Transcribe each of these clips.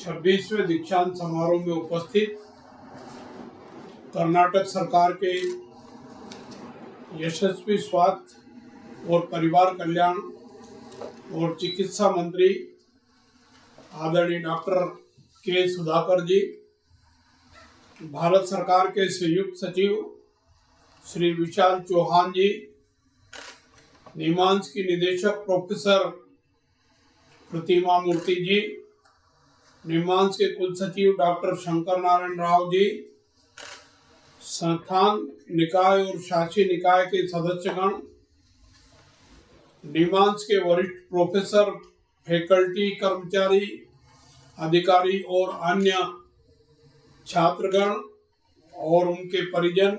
26वें दीक्षांत समारोह में उपस्थित कर्नाटक सरकार के यशस्वी स्वास्थ्य और परिवार कल्याण और चिकित्सा मंत्री आदरणीय डॉक्टर के सुधाकर जी, भारत सरकार के संयुक्त सचिव श्री विशाल चौहान जी, निमांस की निदेशक प्रोफेसर प्रतिमा मूर्ति जी, निमांस के कुल सचिव डॉक्टर शंकर नारायण राव जी, संस्थान निकाय और शासी निकाय के सदस्यगण, निमांस के वरिष्ठ प्रोफेसर, फैकल्टी, कर्मचारी, अधिकारी और अन्य छात्रगण और उनके परिजन,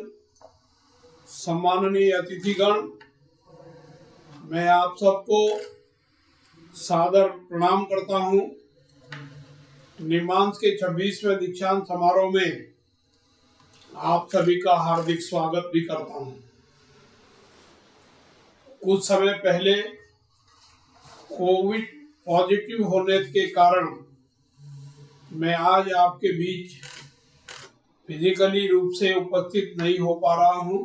सम्माननीय अतिथिगण, मैं आप सबको सादर प्रणाम करता हूं। निमांस के 26वें दीक्षांत समारोह में आप सभी का हार्दिक स्वागत भी करता हूं। कुछ समय पहले कोविड पॉजिटिव होने के कारण मैं आज आपके बीच फिजिकली रूप से उपस्थित नहीं हो पा रहा हूं।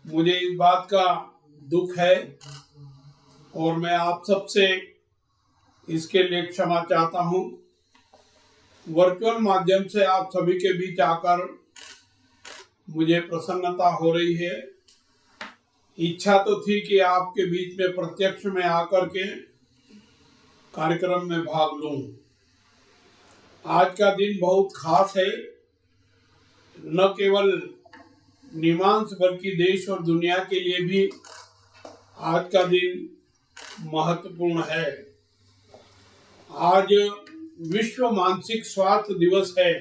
मुझे इस बात का दुख है और मैं आप सबसे इसके लिए क्षमा चाहता हूं। वर्चुअल माध्यम से आप सभी के बीच आकर मुझे प्रसन्नता हो रही है। इच्छा तो थी कि आपके बीच में प्रत्यक्ष में आकर के कार्यक्रम में भाग लूं। आज का दिन बहुत खास है, न केवल निमांस बल्कि देश और दुनिया के लिए भी आज का दिन महत्वपूर्ण है। आज विश्व मानसिक स्वास्थ्य दिवस है,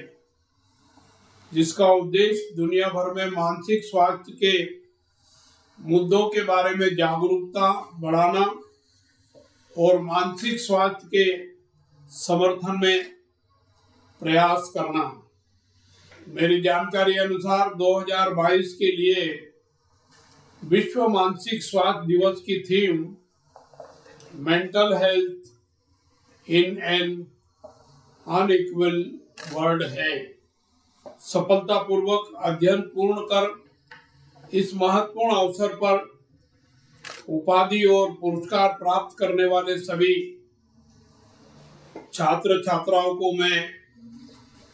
जिसका उद्देश्य दुनिया भर में मानसिक स्वास्थ्य के मुद्दों के बारे में जागरूकता बढ़ाना और मानसिक स्वास्थ्य के समर्थन में प्रयास करना। मेरी जानकारी अनुसार 2022 के लिए विश्व मानसिक स्वास्थ्य दिवस की theme mental health in an unequal world है। सफलतापूर्वक अध्ययन पूर्ण कर इस महत्वपूर्ण अवसर पर उपाधि और पुरस्कार प्राप्त करने वाले सभी छात्र छात्राओं को मैं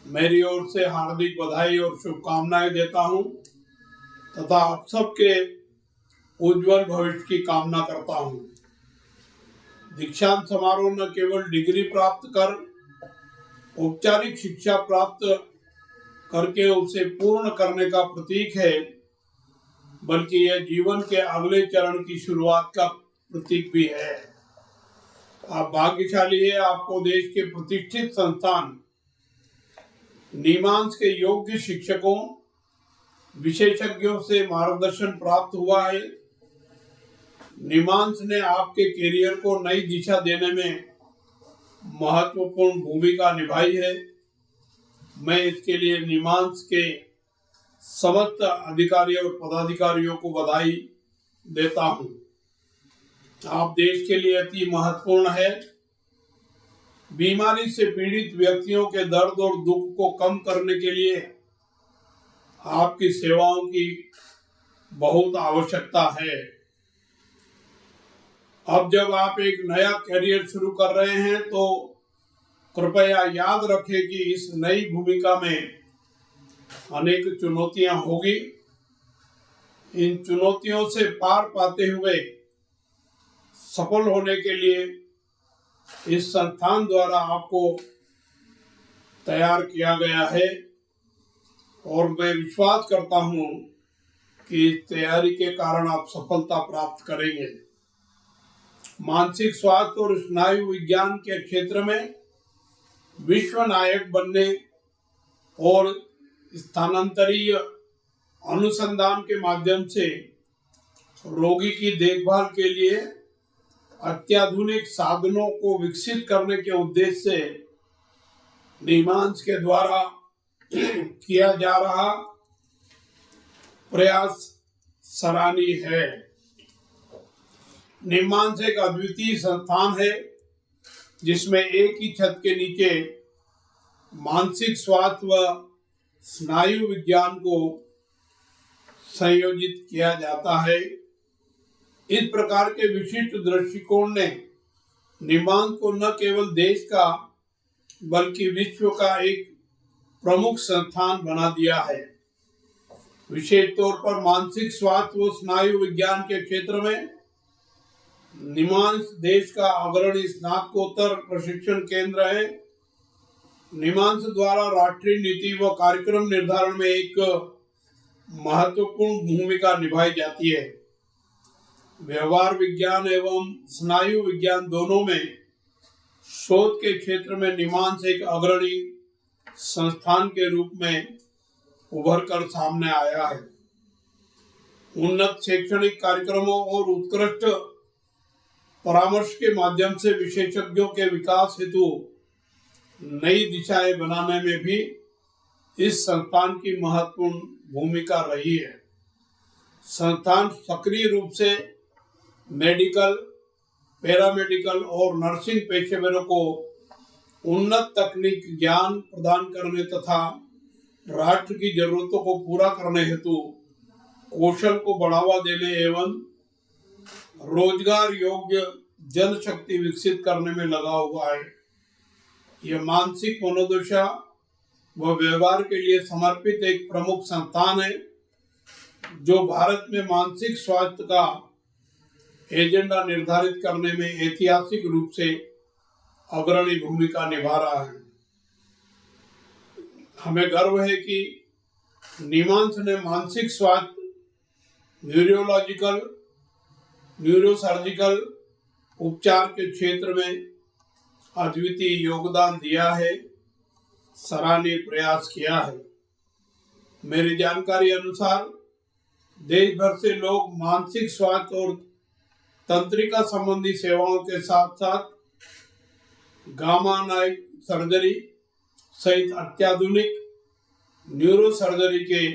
मेरी ओर से हार्दिक बधाई और शुभकामनाएं देता हूं तथा आप सबके उज्जवल भविष्य की कामना करता हूं। दीक्षांत समारोह न केवल डिग्री प्राप्त कर औपचारिक शिक्षा प्राप्त करके उसे पूर्ण करने का प्रतीक है, बल्कि यह जीवन के अगले चरण की शुरुआत का प्रतीक भी है। आप भाग्यशाली है, आपको देश के प्रतिष्ठित संस्थान निमांस के योग्य शिक्षकों, विशेषज्ञों से मार्गदर्शन प्राप्त हुआ है। निमांस ने आपके करियर को नई दिशा देने में महत्वपूर्ण भूमिका निभाई है। मैं इसके लिए निमांस के समस्त अधिकारियों और पदाधिकारियों को बधाई देता हूं। आप देश के लिए अति महत्वपूर्ण है। बीमारी से पीड़ित व्यक्तियों के दर्द और दुख को कम करने के लिए आपकी सेवाओं की बहुत आवश्यकता है। अब जब आप एक नया करियर शुरू कर रहे हैं तो कृपया याद रखें कि इस नई भूमिका में अनेक चुनौतियां होगी। इन चुनौतियों से पार पाते हुए सफल होने के लिए इस संस्थान द्वारा आपको तैयार किया गया है और मैं विश्वास करता हूं कि इस तैयारी के कारण आप सफलता प्राप्त करेंगे। मानसिक स्वास्थ्य और स्नायु विज्ञान के क्षेत्र में विश्व नायक बनने और स्थानांतरीय अनुसंधान के माध्यम से रोगी की देखभाल के लिए अत्याधुनिक साधनों को विकसित करने के उद्देश्य से निमांस के द्वारा किया जा रहा प्रयास सराहनीय है। निमांस एक अद्वितीय संस्थान है जिसमें एक ही छत के नीचे मानसिक स्वास्थ्य व स्नायु विज्ञान को संयोजित किया जाता है। इस प्रकार के विशिष्ट दृष्टिकोण ने निमांस को न केवल देश का बल्कि विश्व का एक प्रमुख संस्थान बना दिया है। विशेष तौर पर मानसिक स्वास्थ्य व स्नायु विज्ञान के क्षेत्र में निमांस देश का अग्रणी स्नातकोत्तर प्रशिक्षण केंद्र है। निमांस द्वारा राष्ट्रीय नीति व कार्यक्रम निर्धारण में एक महत्वपूर्ण भूमिका निभाई जाती है। व्यवहार विज्ञान एवं स्नायु विज्ञान दोनों में शोध के क्षेत्र में निमांस एक अग्रणी संस्थान के रूप में उभर कर सामने आया है। उन्नत शैक्षणिक कार्यक्रमों और उत्कृष्ट परामर्श के माध्यम से विशेषज्ञों के विकास हेतु नई दिशाएं बनाने में भी इस संस्थान की महत्वपूर्ण भूमिका रही है। संस्थान सक्रिय रूप से मेडिकल, पैरामेडिकल और नर्सिंग पेशेवरों को उन्नत तकनीक ज्ञान प्रदान करने तथा राष्ट्र की जरूरतों को पूरा करने हेतु कौशल को बढ़ावा देने एवं रोजगार योग्य जनशक्ति विकसित करने में लगा हुआ है। यह मानसिक मनोदशा व व्यवहार के लिए समर्पित एक प्रमुख संस्थान है जो भारत में मानसिक स्वास्थ्य का एजेंडा निर्धारित करने में ऐतिहासिक रूप से अग्रणी भूमिका निभा रहा है। हमें गर्व है कि निमांस ने मानसिक स्वास्थ्य, न्यूरोलॉजिकल, न्यूरोसर्जिकल उपचार के क्षेत्र में अद्वितीय योगदान दिया है, सराहनीय प्रयास किया है। मेरी जानकारी अनुसार देश भर से लोग मानसिक स्वास्थ्य और तंत्रिका संबंधी सेवाओं के साथ साथ गामा नाइफ सर्जरी सहित अत्याधुनिक न्यूरो सर्जरी के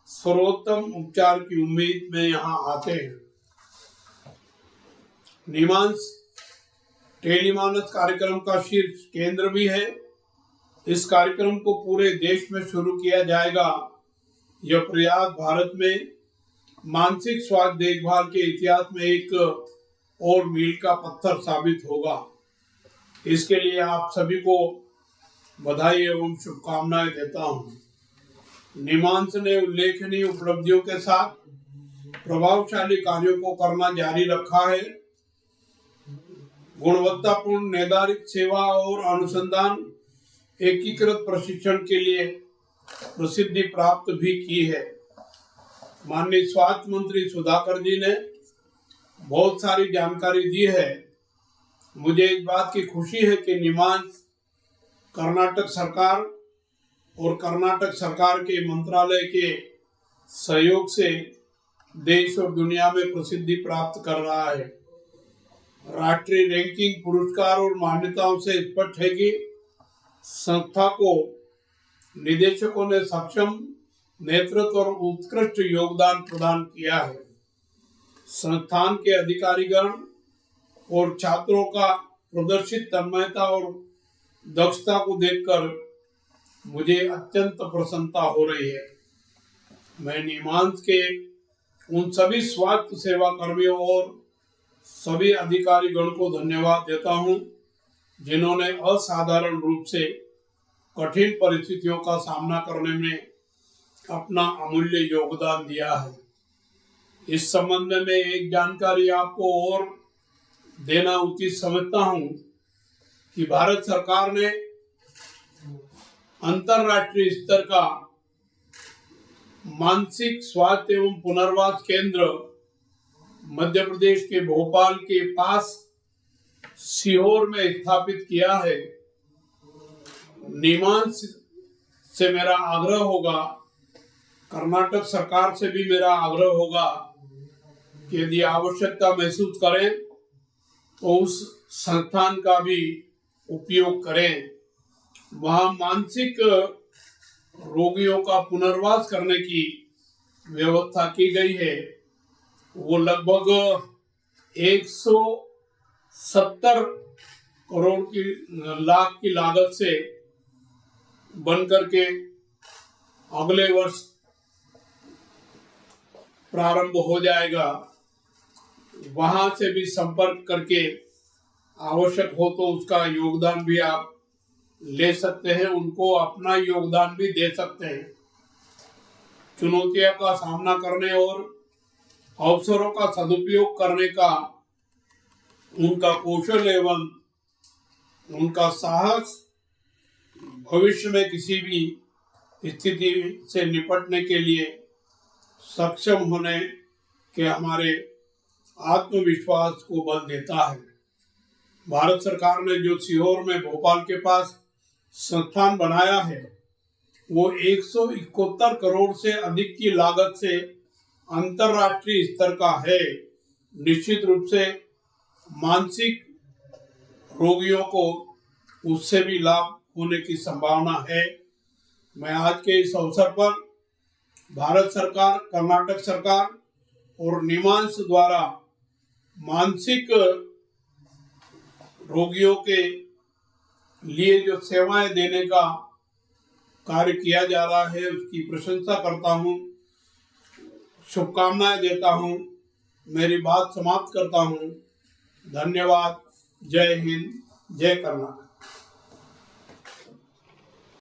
सर्वोत्तम उपचार की उम्मीद में यहाँ आते हैं। निमांस टेलीमानस कार्यक्रम का शीर्ष केंद्र भी है। इस कार्यक्रम को पूरे देश में शुरू किया जाएगा। यह प्रयास भारत में मानसिक स्वास्थ्य देखभाल के इतिहास में एक और मील का पत्थर साबित होगा। इसके लिए आप सभी को बधाई एवं शुभकामनाएं देता हूँ। निमांस ने उल्लेखनीय उपलब्धियों के साथ प्रभावशाली कार्यों को करना जारी रखा है। गुणवत्तापूर्ण निर्धारित सेवा और अनुसंधान एकीकृत प्रशिक्षण के लिए प्रसिद्धि प्राप्त भी की है। माननीय स्वास्थ्य मंत्री सुधाकर जी ने बहुत सारी जानकारी दी है। मुझे इस बात की खुशी है कि निमांस कर्नाटक सरकार और कर्नाटक सरकार के मंत्रालय के सहयोग से देश और दुनिया में प्रसिद्धि प्राप्त कर रहा है। राष्ट्रीय रैंकिंग, पुरस्कार और मान्यताओं से स्पष्ट है कि संस्था को निदेशकों ने सक्षम नेतृत्व और उत्कृष्ट योगदान प्रदान किया है। संस्थान के अधिकारीगण और छात्रों का प्रदर्शित तन्मयता और दक्षता को देखकर मुझे अत्यंत प्रसन्नता हो रही है। मैं निमांस के उन सभी स्वास्थ्य सेवा कर्मियों और सभी अधिकारीगण को धन्यवाद देता हूं जिन्होंने असाधारण रूप से कठिन परिस्थितियों का सामना करने में अपना अमूल्य योगदान दिया है। इस संबंध में एक जानकारी आपको और देना उचित समझता हूं कि भारत सरकार ने अंतरराष्ट्रीय स्तर का मानसिक स्वास्थ्य एवं पुनर्वास केंद्र मध्य प्रदेश के भोपाल के पास सीहोर में स्थापित किया है। निमांस से मेरा आग्रह होगा, कर्नाटक सरकार से भी मेरा आग्रह होगा कि यदि आवश्यकता महसूस करें तो उस संस्थान का भी उपयोग करें। वहाँ मानसिक रोगियों का पुनर्वास करने की व्यवस्था की गई है। वो लगभग 170 करोड़ की लागत से बन करके अगले वर्ष प्रारंभ हो जाएगा। वहां से भी संपर्क करके आवश्यक हो तो उसका योगदान भी आप ले सकते हैं, उनको अपना योगदान भी दे सकते हैं। चुनौतियों का सामना करने और अवसरों का सदुपयोग करने का उनका कौशल एवं उनका साहस भविष्य में किसी भी स्थिति से निपटने के लिए सक्षम होने के हमारे आत्मविश्वास को बल देता है। भारत सरकार ने जो सीहोर में भोपाल के पास संस्थान बनाया है वो 171 करोड़ से अधिक की लागत से अंतर्राष्ट्रीय स्तर का है। निश्चित रूप से मानसिक रोगियों को उससे भी लाभ होने की संभावना है। मैं आज के इस अवसर पर भारत सरकार, कर्नाटक सरकार और निमांस द्वारा मानसिक रोगियों के लिए जो सेवाएं देने का कार्य किया जा रहा है उसकी प्रशंसा करता हूं, शुभकामनाएं देता हूं। मेरी बात समाप्त करता हूं। धन्यवाद। जय हिंद, जय कर्नाटक।